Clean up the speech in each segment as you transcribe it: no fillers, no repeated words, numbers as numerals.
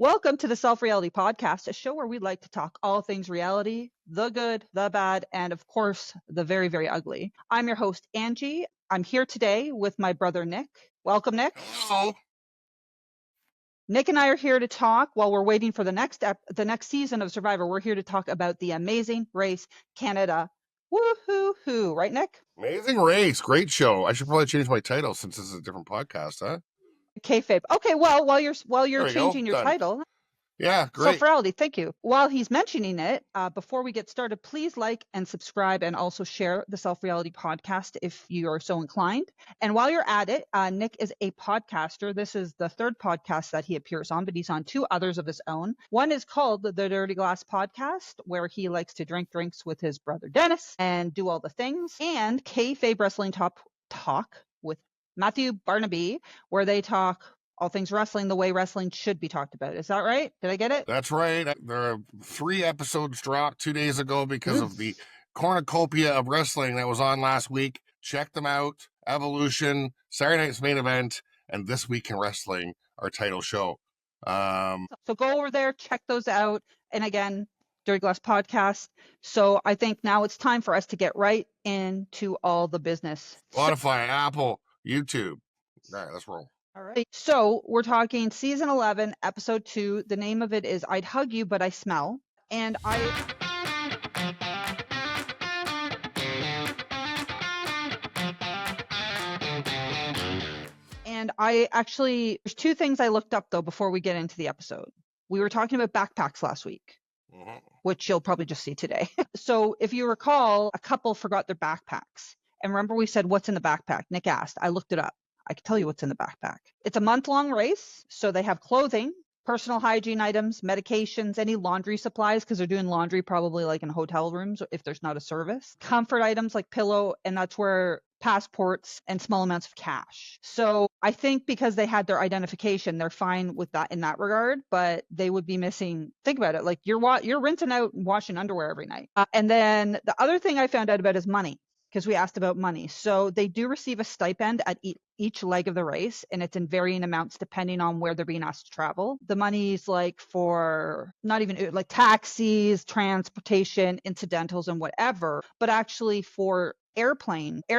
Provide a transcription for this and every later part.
Welcome to the Self Reality Podcast, a show where we like to talk all things reality, the good, the bad, and of course, the very, very ugly. I'm your host, Angie. I'm here today with my brother, Nick. Welcome, Nick. Hello. Nick and I are here to talk while we're waiting for the next season of Survivor. We're here to talk about the Amazing Race Canada. Woo-hoo-hoo. Right, Nick? Amazing Race. Great show. I should probably change my title since this is a different podcast, huh? Kayfabe. Okay, well, while you're There we go. changing your Done. title, Yeah, great. Self-reality, thank you. While he's mentioning it, before we get started, please like and subscribe and also share the Self-reality podcast if you are so inclined. And while you're at it, Nick is a podcaster. This is the third podcast that he appears on, but he's on two others of his own. One is called the Dirty Glass Podcast, where he likes to drink drinks with his brother Dennis and do all the things. And Kayfabe Wrestling Talk with Matthew Barnaby, where they talk all things wrestling the way wrestling should be talked about. Is that right? Did I get it? That's right. There are 3 episodes dropped 2 days ago because of the cornucopia of wrestling that was on last week. Check them out. Evolution, Saturday Night's Main Event, and This Week in Wrestling, our title show. So go over there, check those out. And again, Dirty Glass Podcast. So I think now it's time for us to get right into all the business. Spotify, Apple, YouTube. All right, let's roll. All right. So we're talking season 11, episode 2. The name of it is I'd Hug You, But I Smell. And I actually, there's 2 things I looked up though before we get into the episode. We were talking about backpacks last week, which you'll probably just see today. So if you recall, a couple forgot their backpacks. And remember we said, what's in the backpack? Nick asked. I looked it up. I can tell you what's in the backpack. It's a month-long race, so they have clothing, personal hygiene items, medications, any laundry supplies, because they're doing laundry probably like in hotel rooms if there's not a service. Comfort items like pillow, and that's where passports and small amounts of cash. So I think because they had their identification, they're fine with that in that regard, but they would be missing, think about it, like you're rinsing out and washing underwear every night. And then the other thing I found out about is money, because we asked about money. So they do receive a stipend at each leg of the race, and it's in varying amounts depending on where they're being asked to travel. The money's like for not even like taxis, transportation, incidentals, and whatever, but actually for air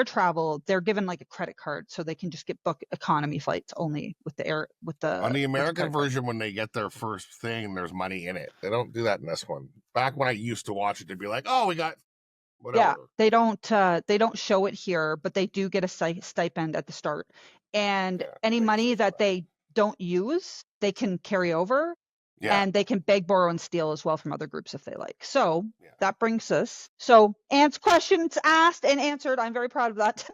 travel, they're given like a credit card so they can just book economy flights only with on the American version. When they get their first thing, there's money in it. They don't do that in this one. Back when I used to watch it, they'd be like, oh, we got whatever. Yeah, they don't show it here, but they do get a stipend at the start. And any money that they don't use, they can carry over. Yeah. And they can beg, borrow, and steal as well from other groups if they like. So that brings us. So Ant's questions asked and answered. I'm very proud of that.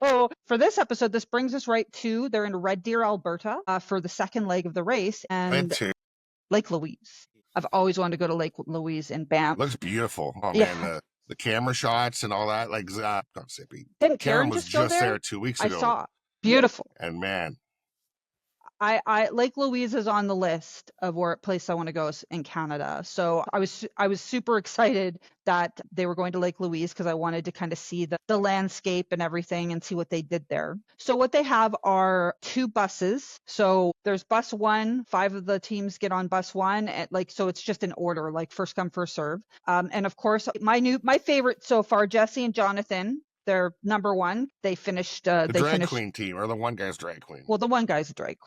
So for this episode, this brings us right to, they're in Red Deer, Alberta for the second leg of the race. And Lake Louise. I've always wanted to go to Lake Louise in Banff. Looks beautiful. Oh, yeah. Man, the camera shots and all that. Like, not Zippy. Karen was just there 2 weeks ago. I saw. Beautiful. And man. Lake Louise is on the list of place I want to go in Canada. So I was super excited that they were going to Lake Louise because I wanted to kind of see the landscape and everything and see what they did there. So what they have are 2 buses. So there's bus 1, 5 of the teams get on bus 1, and so it's just in order, like first come, first serve. And of course, my favorite so far, Jesse and Jonathan. They're number 1. They finished. The drag queen team, or the one guy's drag queen. Well, the one guy's a drag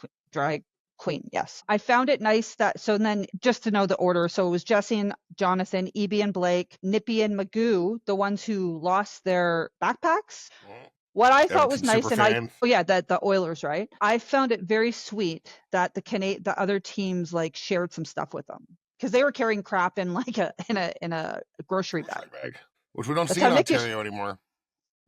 queen, yes. I found it nice that. So then, just to know the order, so it was Jesse and Jonathan, E.B. and Blake, Nippy and Magoo, the ones who lost their backpacks. What I thought was nice, and the Oilers, right? I found it very sweet that the other teams like shared some stuff with them because they were carrying crap in like in a grocery bag, which we don't see in Ontario anymore.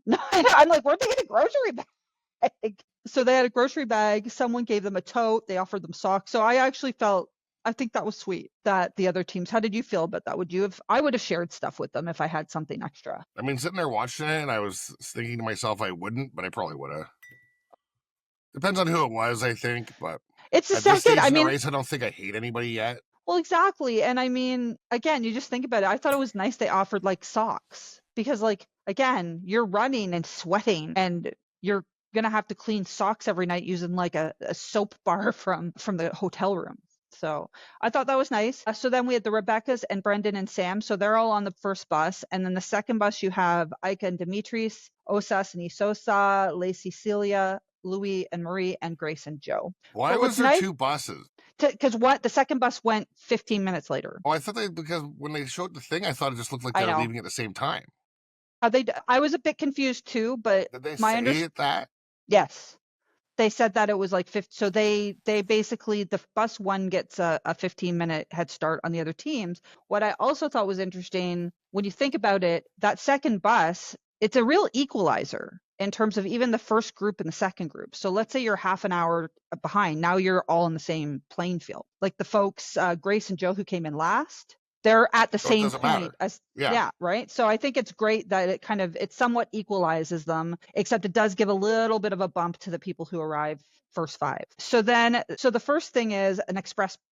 No, I'm like, where'd they get a grocery bag? So they had a grocery bag. Someone gave them a tote. They offered them socks. So I think that was sweet that the other teams. How did you feel about that? I would have shared stuff with them if I had something extra. I mean, sitting there watching it, and I was thinking to myself, I wouldn't, but I probably would have. Depends on who it was, I think. But it's the second. I mean, race, I don't think I hate anybody yet. Well, exactly. And I mean, again, you just think about it. I thought it was nice they offered like socks because, like, again, you're running and sweating, and you're gonna have to clean socks every night using like a soap bar from the hotel room. So I thought that was nice. So then we had the Rebeccas and Brendan and Sam. So they're all on the first bus. And then the second bus, you have Ika and Dimitris, Osas and Isosa, Lacey, Celia, Louis and Marie, and Grace and Joe. Why was there two buses? Because the second bus went 15 minutes later. Oh, I thought because when they showed the thing, I thought it just looked like they were leaving at the same time. I was a bit confused too, but did they say that? Yes. They said that it was like 50. So they basically, the bus one gets a 15-minute head start on the other teams. What I also thought was interesting, when you think about it, that second bus, it's a real equalizer in terms of even the first group and the second group. So let's say you're half an hour behind. Now you're all in the same playing field. Like the folks, Grace and Joe, who came in last, they're at the same point as right. So I think it's great that it somewhat equalizes them, except it does give a little bit of a bump to the people who arrive first 5. So the first thing is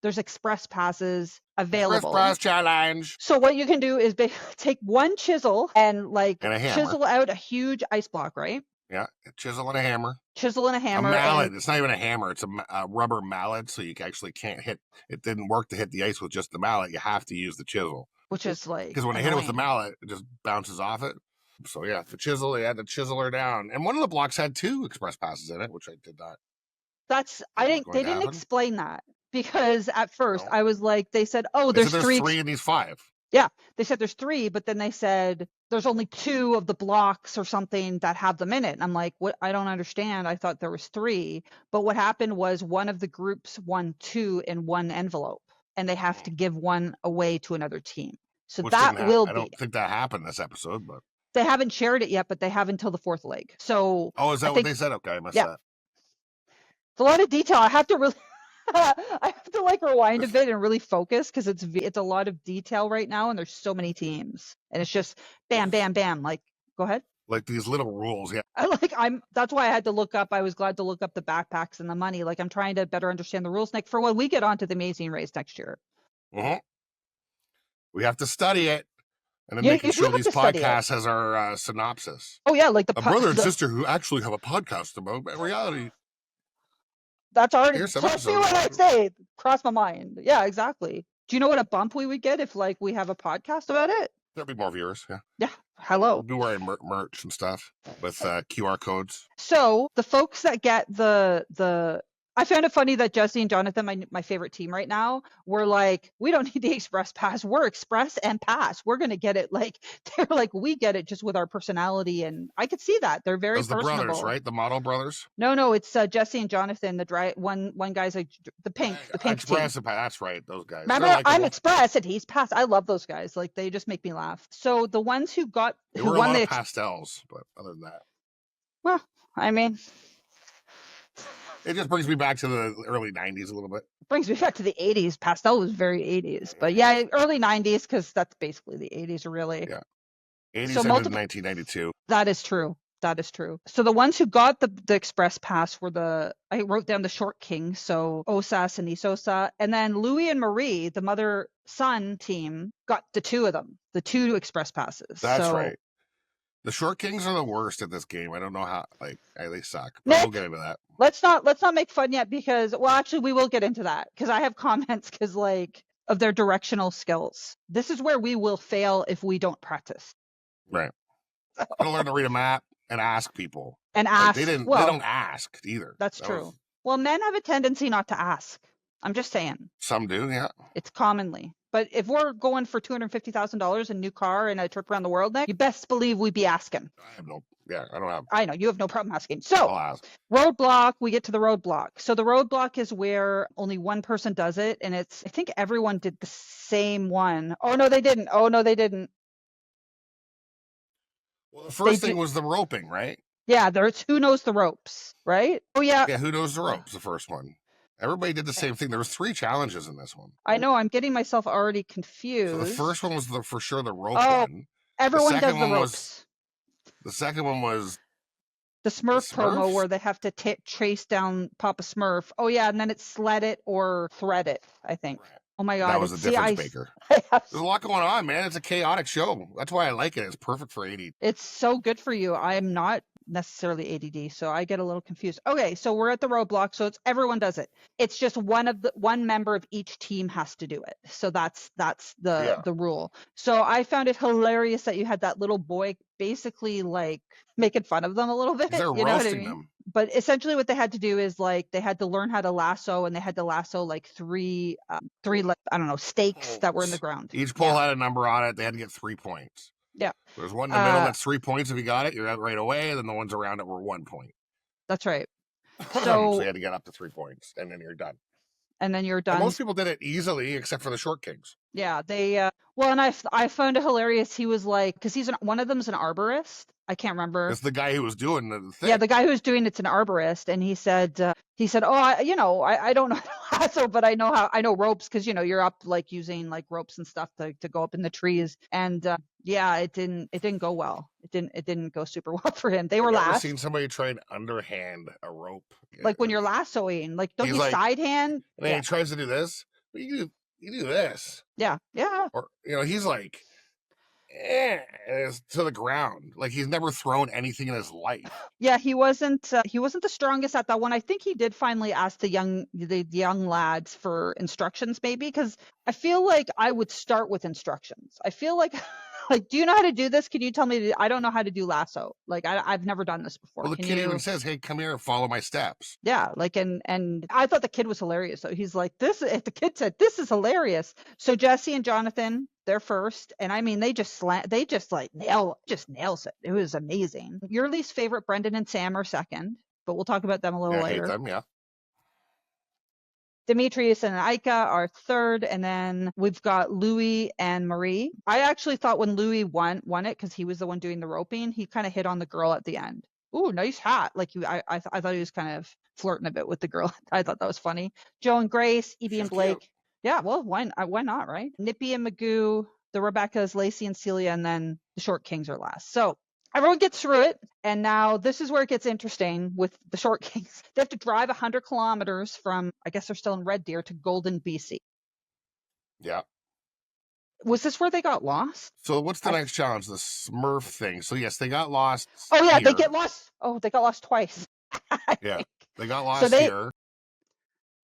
there's express passes available. Express pass challenge. So what you can do is take one chisel and chisel out a huge ice block, right? Yeah, a chisel and a hammer. A mallet. It's not even a hammer. It's a rubber mallet, so you actually can't hit. It didn't work to hit the ice with just the mallet. You have to use the chisel. Which is because when I hit it with the mallet, it just bounces off it. So yeah, the chisel, they had to chisel her down. And one of the blocks had 2 express passes in it, which I did not. They didn't explain that, because at first I was like, they said, oh, there's 3 in these 5. Yeah, they said there's 3, but then they said there's only 2 of the blocks or something that have them in it. And I'm like, what? I don't understand. I thought there was 3. But what happened was one of the groups won 2 in one envelope, and they have to give one away to another team. So I don't think that happened this episode, but they haven't shared it yet, but they have until the 4th leg. So is that what they said? Okay, I missed that. It's a lot of detail. I have to really I have to rewind a bit and really focus, because it's a lot of detail right now, and there's so many teams, and it's just bam, bam, bam. Go ahead. Like these little rules, yeah. That's why I had to look up. I was glad to look up the backpacks and the money. I'm trying to better understand the rules, Nick, for when we get onto the Amazing Race next year. Mm-hmm. We have to study it, and then making sure these podcasts has our synopsis. Oh yeah, a brother and sister who actually have a podcast about reality. That's already, trust me when I say, cross my mind. Yeah, exactly. Do you know what a bump we would get if we have a podcast about it? There'll be more viewers, yeah. Yeah, hello. We'll be wearing merch and stuff with QR codes. So the folks that get the I found it funny that Jesse and Jonathan, my favorite team right now, were like, we don't need the express pass. We're express and pass. We're going to get it. They're like, we get it just with our personality. And I could see that. They're very personable. The brothers, right? The model brothers? No, it's Jesse and Jonathan. One guy's the pink express team. That's right. Those guys. Remember, I'm express and he's pass. I love those guys. They just make me laugh. So the ones who won the pastels, but other than that. Well, I mean, it just brings me back to the early 90s a little bit. Brings me back to the 80s. Pastel was very 80s. But yeah, early 90s, because that's basically the 80s, really. Yeah. 80s ended in 1992. That is true. So the ones who got the express pass were I wrote down the short kings, so Osas and Isosa. And then Louis and Marie, the mother-son team, got the 2 of them, the 2 express passes. That's right. The short kings are the worst at this game. I don't know how, they suck. But we'll get into that. Let's not make fun yet, because, well, actually, we will get into that, because I have comments of their directional skills. This is where we will fail if we don't practice. Right. Gotta learn to read a map and ask people. And ask. They don't ask either. That's true. Well, men have a tendency not to ask. I'm just saying. Some do, yeah. It's commonly. But if we're going for $250,000 a new car and a trip around the world, Nick, you best believe we'd be asking. I know you have no problem asking. So, roadblock, we get to the roadblock. So the roadblock is where only one person does it, and I think everyone did the same one. Oh no, they didn't. Well, the first thing was the roping, right? Yeah, there's who knows the ropes, right? Oh yeah. Yeah, who knows the ropes? The first one. Everybody did the same thing. There was 3 challenges in this one. I know. I'm getting myself already confused. So the first one was for sure the rope one. Everyone does the ropes. The second one was the Smurf promo, where they have to chase down Papa Smurf. Oh yeah, and then it's sled it or thread it, I think. Right. Oh my God. That was a difference maker. There's a lot going on, man. It's a chaotic show. That's why I like it. It's perfect for 80. It's so good for you. I'm not necessarily ADD, so I get a little confused. Okay, so we're at the roadblock, so everyone does it. It's just one member of each team has to do it. So that's the rule. So I found it hilarious that you had that little boy basically like making fun of them a little bit. They're You know what I roasting mean? them. But essentially what they had to do is like they had to learn how to lasso, and they had to lasso like three like, I don't know, stakes that were in the ground. Each pole had a number on it. They had to get 3 points. Yeah. There's one in the middle that's 3 points. If you got it, you're out right away. And then the ones around it were 1 point. That's right. So you had to get up to 3 points, and then you're done. And then you're done. And most people did it easily, except for the short kings. Yeah, they well, and I found it hilarious. He was like, because one of them's an arborist. I can't remember. It's the guy who was doing the thing. Yeah, the guy who was doing it's an arborist, and he said, oh, I don't know how to lasso, but I know ropes, because you're up like using like ropes and stuff to go up in the trees, and yeah, it didn't go well. It didn't go super well for him. They were last. I've seen somebody try and underhand a rope. Like when you're lassoing, like don't you like, side hand? And then he tries to do this. But you do this. Yeah. Or he's like, to the ground. Like he's never thrown anything in his life. Yeah, he wasn't the strongest at that one. I think he did finally ask the young lads for instructions, maybe, because I feel like I would start with instructions. I feel like like, do you know how to do this? Can you tell me? I don't know how to do lasso. Like I've never done this before. Well, the kid even says, "Hey, come here and follow my steps." Yeah, like and I thought the kid was hilarious. So he's like, the kid said, "This is hilarious." So Jesse and Jonathan, they're first, and I mean they just nails it. It was amazing. Your least favorite, Brendan and Sam, are second, but we'll talk about them a little later. I hate them, yeah. Demetrius and Aika are third, and then we've got Louis and Marie. I actually thought when Louis won it, because he was the one doing the roping, he kind of hit on the girl at the end. Ooh, nice hat. Like I thought he was kind of flirting a bit with the girl. I thought that was funny. Joe and Grace, Evie and Blake. Cute. Yeah, well, why not, right? Nippy and Magoo, the Rebeccas, Lacey and Celia, and then the Short Kings are last. So everyone gets through it, and now this is where it gets interesting with the Short Kings. They have to drive 100 kilometers from, I guess they're still in Red Deer, to Golden, BC. Yeah. Was this where they got lost? So what's the next challenge? The Smurf thing. So yes, they got lost. Oh yeah, here. They get lost. Oh, they got lost twice. Yeah, they got lost here.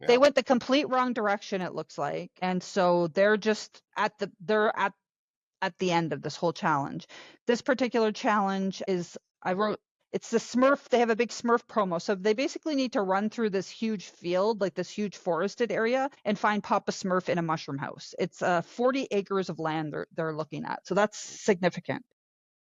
Yeah. They went the complete wrong direction, it looks like, and so they're just at the end of this whole challenge. This particular challenge is, it's the Smurf. They have a big Smurf promo. So they basically need to run through this huge field, like this huge forested area, and find Papa Smurf in a mushroom house. It's 40 acres of land they're looking at. So that's significant.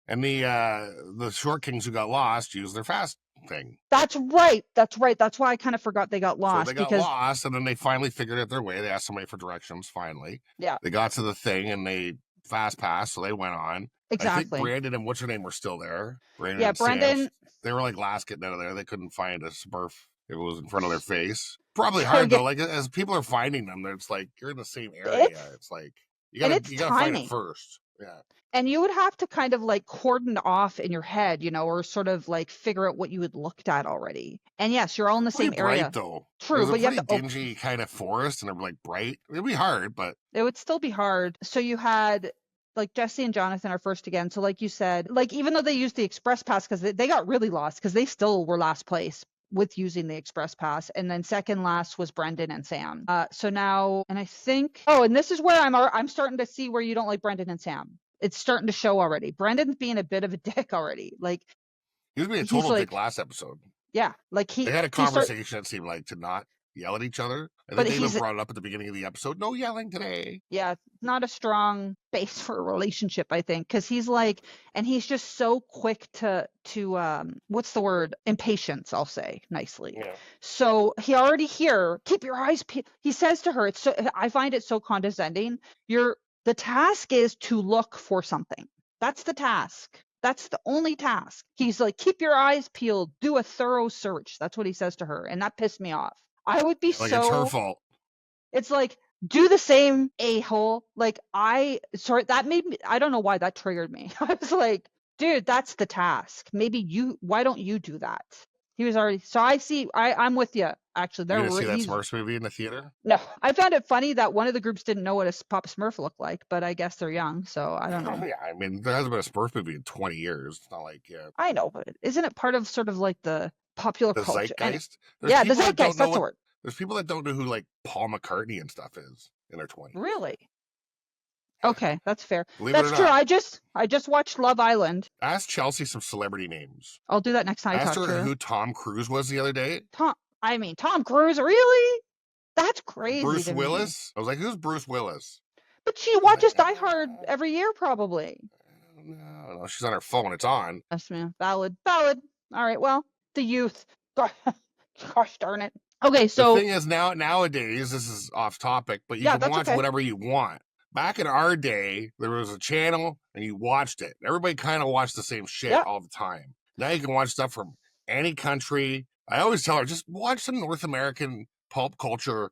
And the Short Kings who got lost used their fast thing. That's right. That's why I kind of forgot they got lost. So they got lost, and then they finally figured out their way. They asked somebody for directions, finally. Yeah. They got to the thing, and they fast passed, so they went on. Exactly. I think Brandon and what's her name were still there. Brandon yeah, Brendan. Sam, they were like last getting out of there. They couldn't find a Smurf. It was in front of their face. Probably hard though. Like as people are finding them, it's like you're in the same area. It's like you gotta find it first. Yeah. And you would have to kind of like cordon off in your head, or sort of like figure out what you had looked at already. And yes, you're all in the same area. Bright, though. True, but you have to dingy kind of forest, and they're like bright. It'd be hard, but it would still be hard. So you had like Jesse and Jonathan are first again. So like you said, like even though they used the express pass, because they got really lost, because they still were last place with using the express pass, and then second last was Brendan and Sam. So now, and I think, and this is where I'm starting to see where you don't like Brendan and Sam. It's starting to show already. Brendan's being a bit of a dick already. Like he was being a total dick last episode. Yeah, like they had a conversation that seemed like to not yell at each other. I think they even brought it up at the beginning of the episode. No yelling today. Yeah, not a strong base for a relationship, I think, because he's like, and he's just so quick to what's the word? Impatience, I'll say nicely. Yeah. So he already here. Keep your eyes peeled. He says to her, I find it so condescending. The task is to look for something. That's the task. That's the only task. He's like, keep your eyes peeled. Do a thorough search. That's what he says to her. And that pissed me off. I would be like it's her fault. It's like, do the same, a-hole. Like, that made me, I don't know why that triggered me. I was like, dude, that's the task. Why don't you do that? He was already. So I see. I'm with you. Actually, You gonna see that Smurfs movie in the theater? No, I found it funny that one of the groups didn't know what a Papa Smurf looked like, but I guess they're young, so I don't know. Yeah, I mean, there hasn't been a Smurf movie in 20 years. It's not like, yeah. I know, but isn't it part of sort of like the popular The culture? zeitgeist? Yeah, the zeitgeist, that's the word. There's people that don't know who, like, Paul McCartney and stuff is in their 20s. Really? Okay, that's fair. Believe That's it or true. not. I just watched Love Island. Ask Chelsea some celebrity names. I'll do that next time I Ask talk to her her. who Tom Cruise was the other day. Tom Cruise, really? That's crazy. Bruce Willis? I was like, who's Bruce Willis? But she watches Die Hard every year, probably. No, she's on her phone. It's on. Yes, man. Valid. All right, well, the youth. Gosh darn it. Okay, so the thing is nowadays, this is off topic, but you can watch whatever you want. Back in our day, there was a channel and you watched it. Everybody kind of watched the same shit all the time. Now you can watch stuff from any country. I always tell her, just watch some North American pulp culture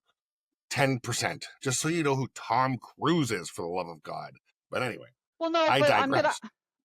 10%, just so you know who Tom Cruise is, for the love of God. But anyway, well, no, I digress.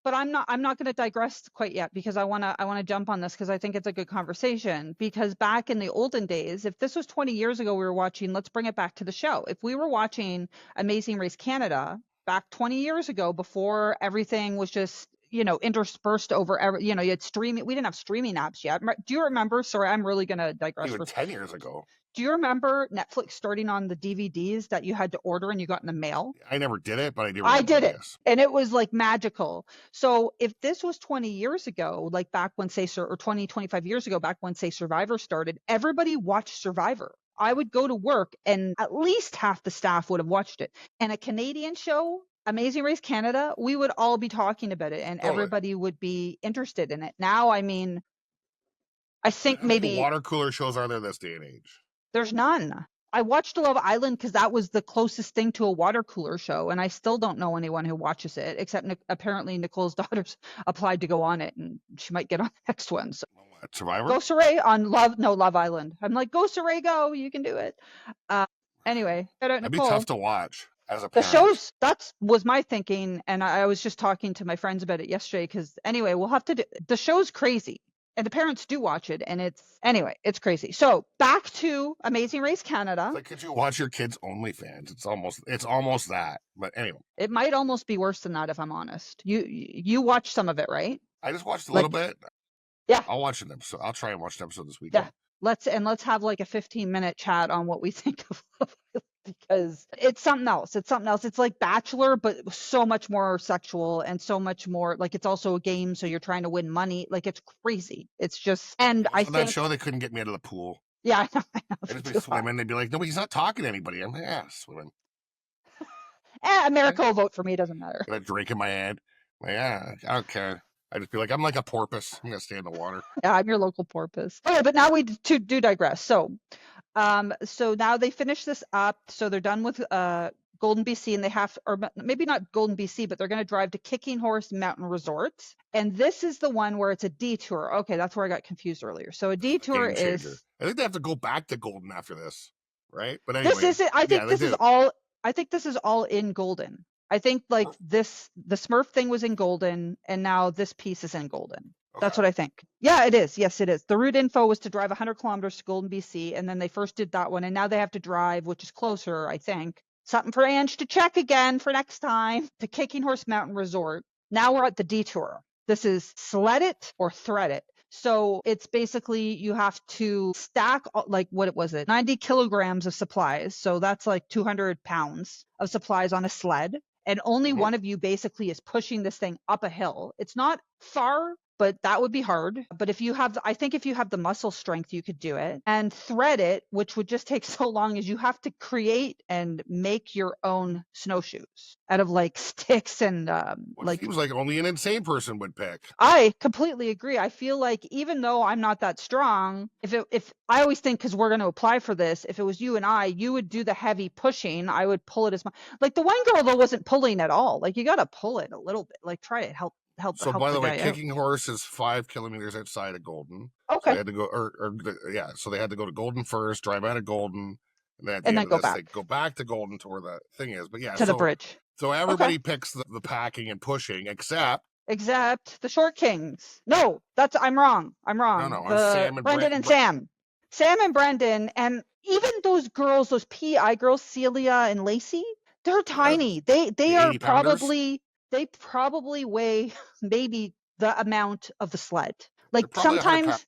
I'm not going to digress quite yet, because I want to jump on this because I think it's a good conversation. Because back in the olden days, if this was 20 years ago, we were watching, let's bring it back to the show. If we were watching Amazing Race Canada back 20 years ago, before everything was just, interspersed over you had streaming. We didn't have streaming apps yet. Do you remember? Sorry, I'm really going to digress. Even 10 years ago. Do you remember Netflix starting on the DVDs that you had to order and you got in the mail? I never did it, but I do remember. I did it, and it was like magical. So if this was 20 years ago, like back when, say, or 20, 25 years ago, back when, say, Survivor started, everybody watched Survivor. I would go to work and at least half the staff would have watched it. And a Canadian show, Amazing Race Canada, we would all be talking about it, and everybody would be interested in it. Now, I mean, I think maybe water cooler shows are there this day and age? There's none. I watched Love Island because that was the closest thing to a water cooler show, and I still don't know anyone who watches it, except apparently Nicole's daughter's applied to go on it, and she might get on the next one. So. Survivor? Go Saray on Love Island. I'm like, go Saray, go, you can do it. Anyway, that'd be tough to watch as a parent. The shows, that was my thinking, and I was just talking to my friends about it yesterday, because anyway, we'll have to do, the show's crazy. And the parents do watch it, and it's crazy. So back to Amazing Race Canada. Like, could you watch your kids' OnlyFans? It's almost that. But anyway, it might almost be worse than that, if I'm honest. You watched some of it, right? I just watched a little bit. Yeah, I'll watch an episode. I'll try and watch an episode this weekend. Yeah, let's have like a 15-minute chat on what we think of Love Island, because it's something else. It's like Bachelor, but so much more sexual and so much more, like, it's also a game, so you're trying to win money. Like, it's crazy. It's just, and I think that show, they couldn't get me out of the pool. Yeah, I know. I'd just be swimming. They'd be like, no, he's not talking to anybody. I'm like, yeah, swimming. America will vote for me. Doesn't matter. Got a drink in my hand. Like, yeah, I don't care. I just be like, I'm like a porpoise. I'm gonna stay in the water. Yeah, I'm your local porpoise. Okay, but now we do digress. So now they finish this up. So they're done with Golden BC, and they have, or maybe not Golden BC, but they're going to drive to Kicking Horse Mountain Resort. And this is the one where it's a detour. Okay, that's where I got confused earlier. So a detour is, I think they have to go back to Golden after this, right? But anyway, this is it. I think this is all. I think this is all in Golden. I think the Smurf thing was in Golden, and now this piece is in Golden. Okay. That's what I think. Yeah, it is. Yes, it is. The route info was to drive 100 kilometers to Golden, BC, and then they first did that one, and now they have to drive, which is closer, I think. Something for Ange to check again for next time, to Kicking Horse Mountain Resort. Now we're at the detour. This is sled it or thread it. So it's basically, you have to stack, like, what was it? 90 kilograms of supplies. So that's like 200 pounds of supplies on a sled. And only one of you basically is pushing this thing up a hill. It's not far, but that would be hard. But I think if you have the muscle strength, you could do it. And thread it, which would just take so long, is you have to create and make your own snowshoes out of like sticks and seems like only an insane person would pick. I completely agree. I feel like, even though I'm not that strong, if I always think, because we're going to apply for this, if it was you and I, you would do the heavy pushing. I would pull it as much. Like, the one girl though wasn't pulling at all. Like, you got to pull it a little bit. Like, try to help. So by the way, Kicking Horse is 5 kilometers outside of Golden. Okay. So they had to go, so they had to go to Golden first, drive out of Golden, and then go back. They go back to Golden to where the thing is. But yeah, to the bridge. So everybody picks the packing and pushing, except Except the Short Kings. No, I'm wrong. No, Sam and Brendan and Sam. Sam and Brendan, and even those girls, those PI girls, Celia and Lacey, they're tiny. They are probably, they probably weigh maybe the amount of the sled. Like sometimes,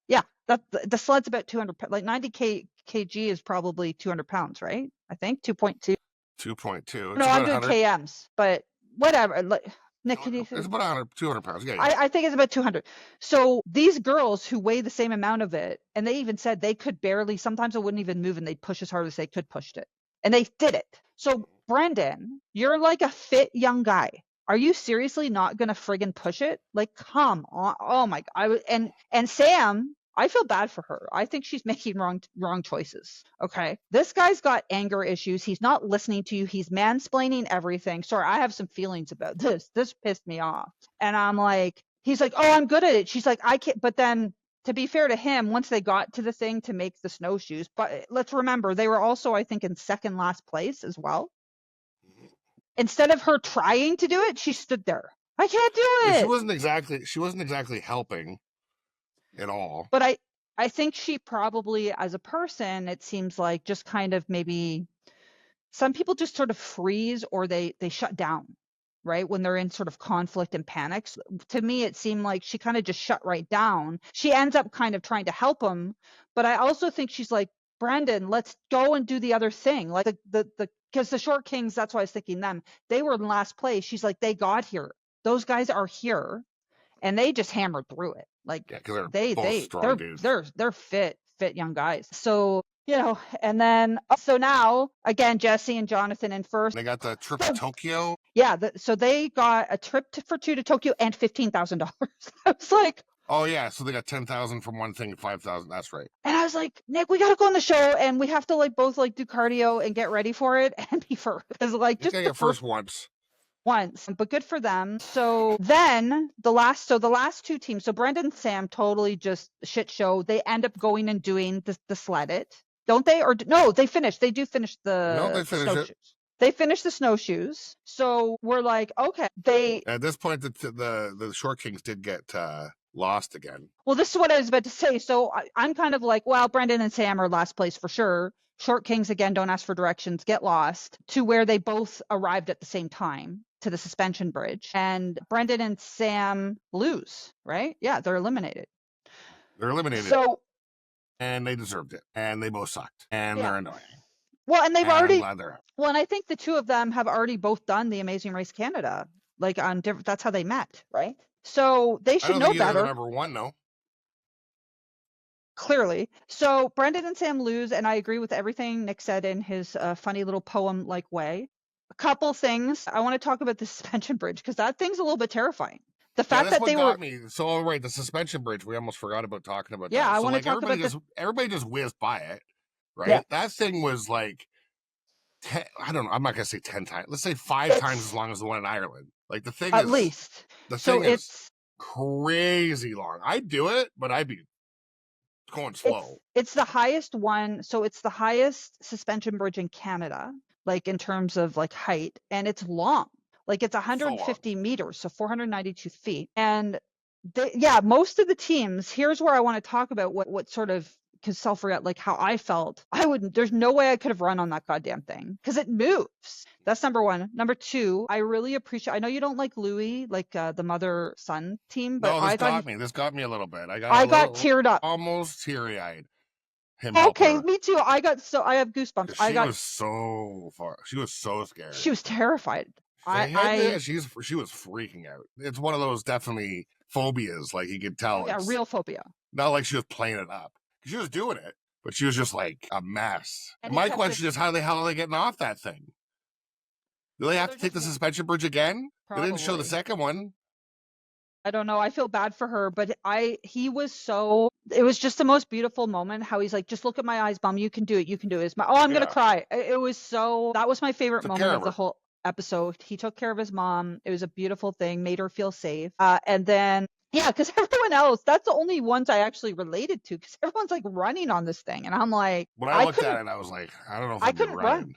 yeah, the sled's about 200, like 90 kg is probably 200 pounds, right? I think 2.2. 2.2. No, I'm doing kms, but whatever. Like, Nick, can you say? It's about 200 pounds. Yeah, I think it's about 200. So these girls who weigh the same amount of it, and they even said they could barely, sometimes it wouldn't even move and they'd push as hard as they could push it. And they did it. So Brendan, you're like a fit young guy. Are you seriously not going to friggin' push it? Like, come on. Oh my God. And Sam, I feel bad for her. I think she's making wrong choices. Okay. This guy's got anger issues. He's not listening to you. He's mansplaining everything. Sorry, I have some feelings about this. This pissed me off. And I'm like, he's like, oh, I'm good at it. She's like, I can't. But then to be fair to him, once they got to the thing to make the snowshoes, but let's remember, they were also, I think, in second last place as well. Instead of her trying to do it, she stood there. I can't do it. She wasn't exactly helping at all. But I think she probably, as a person, it seems like just kind of maybe some people just sort of freeze or they shut down, right? When they're in sort of conflict and panics. To me, it seemed like she kind of just shut right down. She ends up kind of trying to help him. But I also think she's like, Brendan, let's go and do the other thing. Like because the Short Kings, that's why I was thinking them. They were in last place. She's like, they got here. Those guys are here. And they just hammered through it. Like they're fit young guys. So, and then so now again, Jesse and Jonathan in first. They got the trip to Tokyo. Yeah, so they got a trip for two to Tokyo and $15,000. I was like, oh yeah, so they got 10,000 from one thing, 5,000. That's right. And I was like, Nick, we gotta go on the show, and we have to both do cardio and get ready for it and be first. Because just the first once, but good for them. So then the last two teams, so Brendan and Sam, totally just shit show. They end up going and doing the sled it, don't they? Or no, they finish. They do finish the snowshoes. They finish the snowshoes. So we're like, okay. At this point, the Short Kings did get lost again. Well, this is what I was about to say. So I'm kind of like, well, Brendan and Sam are last place for sure. Short Kings, again, don't ask for directions, get lost, to where they both arrived at the same time to the suspension bridge. And Brendan and Sam lose, right? Yeah, they're eliminated. And they deserved it. And they both sucked. And they're annoying. Well, and they've already... Well, and I think the two of them have already both done the Amazing Race Canada. Like, on different... That's how they met, right? So they should know better. Number one, though. Clearly. So Brendan and Sam lose, and I agree with everything Nick said in his funny little poem-like way. A couple things. I want to talk about the suspension bridge, because that thing's a little bit terrifying. The fact that they were... So, right, the suspension bridge, we almost forgot about talking about that. Yeah, I want to talk about everybody just whizzed by it, right? Yeah. That thing was like, I don't know, I'm not going to say 10 times. Let's say 5 times as long as the one in Ireland. Like, the thing is... At least. The thing is crazy long. I'd do it, but I'd be going slow. It's the highest one. So it's the highest suspension bridge in Canada, like in terms of like height, and it's long. Like it's 150 meters, so 492 feet. And most of the teams, here's where I want to talk about what sort of, because like how I felt, there's no way I could have run on that goddamn thing because it moves. That's number one. Number two, I really appreciate, I know you don't like Louis, like the mother-son team, but this got me a little bit. I got teared up. Almost teary-eyed. Okay, me too. I have goosebumps. She was so scared. She was terrified. She was freaking out. It's one of those definitely phobias, like you could tell. Yeah, real phobia. Not like she was playing it up. She was doing it, but she was just like a mess. My question is, how the hell are they getting off that thing? Do they have to take the suspension bridge again? Probably. They didn't show the second one. I don't know. I feel bad for her, but it was just the most beautiful moment. How he's like, just look at my eyes, Mom. You can do it. You can do it. I'm going to cry. That was my favorite moment of the whole episode. He took care of his mom. It was a beautiful thing, made her feel safe. And then, because everyone else, that's the only ones I actually related to, because everyone's like running on this thing. And I'm like, when I looked at it, I was like, I don't know if I could run.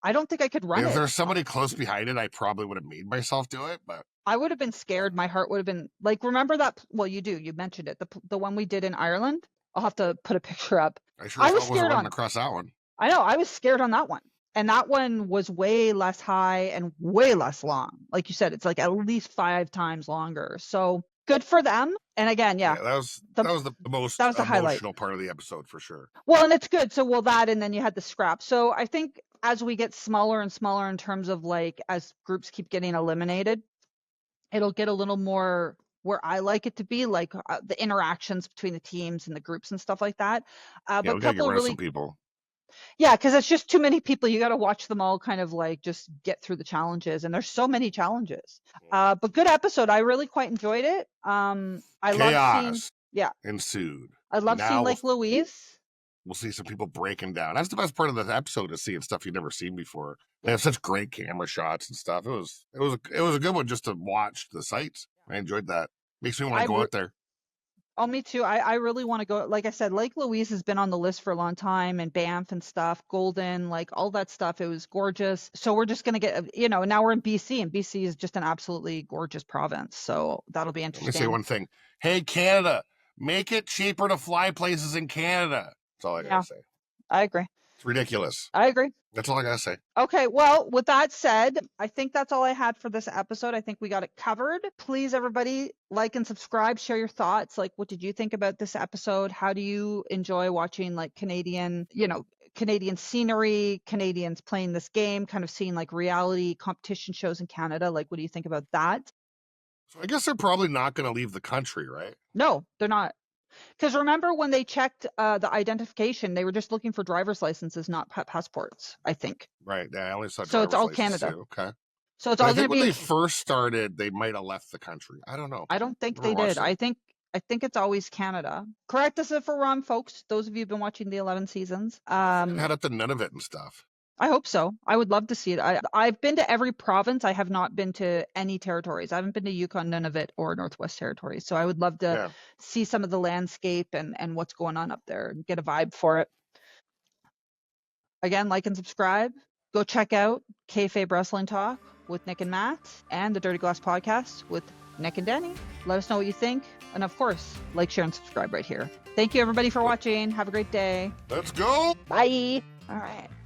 I don't think I could run. If there's somebody close behind it, I probably would have made myself do it, but I would have been scared. My heart would have been like, remember that? Well, you do. You mentioned it. The one we did in Ireland. I'll have to put a picture up. I sure as hell wasn't running across that one. I know. I was scared on that one. And that one was way less high and way less long. Like you said, it's like at least 5 times longer. So good for them. And again, yeah, that was the most emotional highlight. Part of the episode for sure. Well, and it's good. So that, and then you had the scrap. So I think as we get smaller and smaller in terms of like as groups keep getting eliminated, it'll get a little more where I like it to be, like the interactions between the teams and the groups and stuff like that. But we gotta get rid of some people. Yeah, because it's just too many people. You got to watch them all kind of like just get through the challenges. And there's so many challenges. But good episode. I really quite enjoyed it. Chaos ensued. I love seeing Lake Louise. We'll see some people breaking down. That's the best part of the episode, is seeing stuff you've never seen before. They have such great camera shots and stuff. It was a good one just to watch the sights. I enjoyed that. Makes me want to go out there. Oh, me too. I really want to go. Like I said, Lake Louise has been on the list for a long time, and Banff and stuff, Golden, like all that stuff. It was gorgeous. So we're just going to get, now we're in BC, and BC is just an absolutely gorgeous province. So that'll be interesting. Let me say one thing. Hey, Canada, make it cheaper to fly places in Canada. That's all I got to say. I agree. It's ridiculous. I agree. That's all I got to say. Okay, well, with that said, I think that's all I had for this episode. I think we got it covered. Please, everybody, like and subscribe, share your thoughts. Like, what did you think about this episode? How do you enjoy watching like Canadian scenery, Canadians playing this game, kind of seeing like reality competition shows in Canada? Like, what do you think about that? So I guess they're probably not going to leave the country, right? No, they're not. Because remember when they checked the identification, they were just looking for driver's licenses, not passports, I think. Right. Yeah, I only saw so it's all Canada. Too. Okay. So it's all going to be. When they first started, they might have left the country. I don't know. I don't think they did. I think it's always Canada. Correct us if we're wrong, folks. Those of you who've been watching the 11 seasons. Head up to Nunavut and stuff. I hope so. I would love to see it. I've been to every province. I have not been to any territories. I haven't been to Yukon, Nunavut, or Northwest Territories. So I would love to see some of the landscape and what's going on up there and get a vibe for it. Again, like and subscribe. Go check out Kayfabe Wrestling Talk with Nick and Matt, and the Dirty Glass Podcast with Nick and Danny. Let us know what you think. And of course, like, share, and subscribe right here. Thank you, everybody, for watching. Have a great day. Let's go. Bye. All right.